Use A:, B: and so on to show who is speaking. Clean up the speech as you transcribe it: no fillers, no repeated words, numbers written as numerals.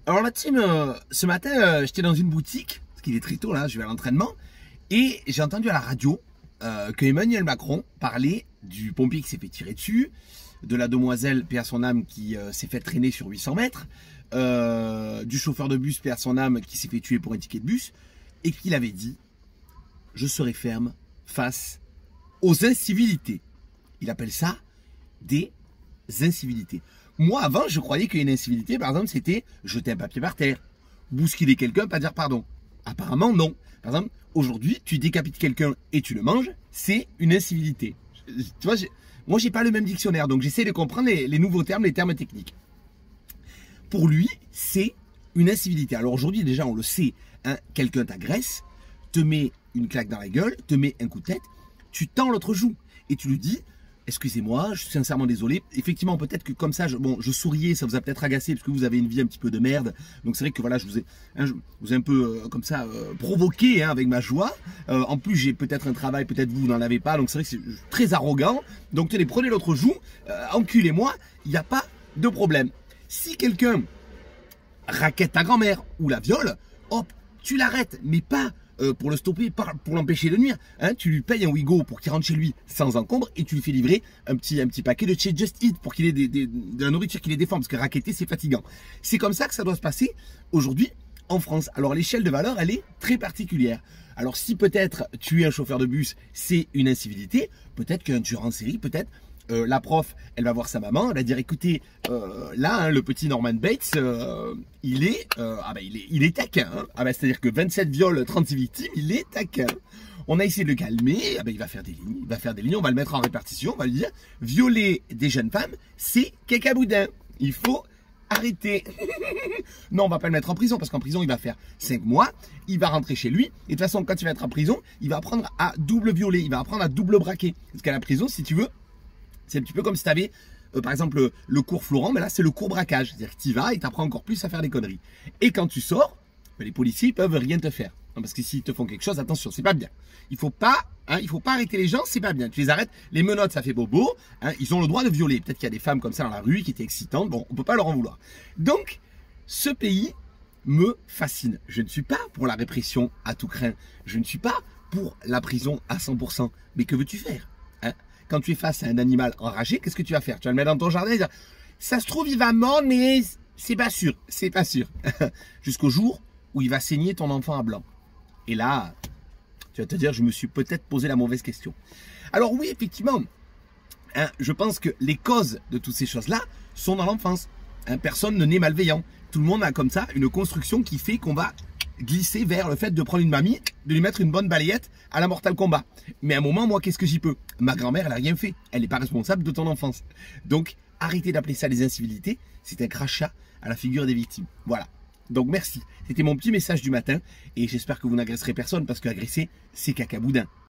A: Alors là, Tim, ce matin, j'étais dans une boutique, parce qu'il est très tôt là, je vais à l'entraînement, et j'ai entendu à la radio que Emmanuel Macron parlait du pompier qui s'est fait tirer dessus, de la demoiselle, paix à son âme, qui s'est fait traîner sur 800 mètres, du chauffeur de bus, paix à son âme, qui s'est fait tuer pour un ticket de bus, et qu'il avait dit « Je serai ferme face aux incivilités ». Il appelle ça des incivilités. Moi, avant, je croyais qu'une incivilité, par exemple, c'était jeter un papier par terre, bousculer quelqu'un, pas dire pardon. Apparemment, non. Par exemple, aujourd'hui, tu décapites quelqu'un et tu le manges, c'est une incivilité. Tu vois, moi, j'ai pas le même dictionnaire, donc j'essaie de comprendre les nouveaux termes, les termes techniques. Pour lui, c'est une incivilité. Alors aujourd'hui, déjà, on le sait, hein, quelqu'un t'agresse, te met une claque dans la gueule, te met un coup de tête, tu tends l'autre joue et tu lui dis « Excusez-moi, je suis sincèrement désolé. » Effectivement, peut-être que comme ça, je souriais, ça vous a peut-être agacé parce que vous avez une vie un petit peu de merde. Donc c'est vrai que voilà, je vous ai un peu comme ça provoqué hein, avec ma joie. En plus, j'ai peut-être un travail, peut-être vous n'en avez pas. Donc c'est vrai que c'est très arrogant. Donc tenez, prenez l'autre joue, enculez-moi, il n'y a pas de problème. Si quelqu'un raquette ta grand-mère ou la viole, hop, tu l'arrêtes, mais pas pour le stopper, pour l'empêcher de nuire. Hein, tu lui payes un Wigo pour qu'il rentre chez lui sans encombre et tu lui fais livrer un petit paquet de chez Just Eat pour qu'il ait de la nourriture qui les défend parce que raqueter c'est fatigant. C'est comme ça que ça doit se passer aujourd'hui en France. Alors l'échelle de valeur elle est très particulière. Alors si peut-être tuer un chauffeur de bus c'est une incivilité, peut-être qu'un tueur en série, peut-être la prof, elle va voir sa maman, elle va dire écoutez, là, hein, le petit Norman Bates, il est taquin. Hein. Ah bah, c'est-à-dire que 27 viols, 36 victimes, il est taquin. On a essayé de le calmer, ah bah, il va faire des lignes, on va le mettre en répartition, on va lui dire violer des jeunes femmes, c'est cacaboudin. Il faut arrêter. Non, on va pas le mettre en prison parce qu'en prison, il va faire 5 mois, il va rentrer chez lui et de toute façon, quand il va être en prison, il va apprendre à double violer, il va apprendre à double braquer. Parce qu'à la prison, si tu veux, c'est un petit peu comme si tu avais, par exemple, le cours Florent, mais là, c'est le cours braquage. C'est-à-dire que tu y vas et tu apprends encore plus à faire des conneries. Et quand tu sors, les policiers ne peuvent rien te faire. Non, parce que s'ils te font quelque chose, attention, c'est pas bien. Il faut pas arrêter les gens, c'est pas bien. Tu les arrêtes, les menottes, ça fait bobo. Hein, ils ont le droit de violer. Peut-être qu'il y a des femmes comme ça dans la rue qui étaient excitantes. Bon, on peut pas leur en vouloir. Donc, ce pays me fascine. Je ne suis pas pour la répression à tout crin. Je ne suis pas pour la prison à 100%. Mais que veux-tu faire hein? Quand tu es face à un animal enragé, qu'est-ce que tu vas faire? Tu vas le mettre dans ton jardin et dire ça se trouve, il va mordre, mais c'est pas sûr. C'est pas sûr. Jusqu'au jour où il va saigner ton enfant à blanc. Et là, tu vas te dire je me suis peut-être posé la mauvaise question. Alors, oui, effectivement, hein, je pense que les causes de toutes ces choses-là sont dans l'enfance. Hein, personne ne naît malveillant. Tout le monde a comme ça une construction qui fait qu'on va glisser vers le fait de prendre une mamie, de lui mettre une bonne balayette à la Mortal Kombat. Mais à un moment, moi, qu'est-ce que j'y peux? Ma grand-mère, elle a rien fait. Elle n'est pas responsable de ton enfance. Donc, arrêtez d'appeler ça des incivilités. C'est un crachat à la figure des victimes. Voilà. Donc, merci. C'était mon petit message du matin. Et j'espère que vous n'agresserez personne parce qu'agresser, c'est cacaboudin.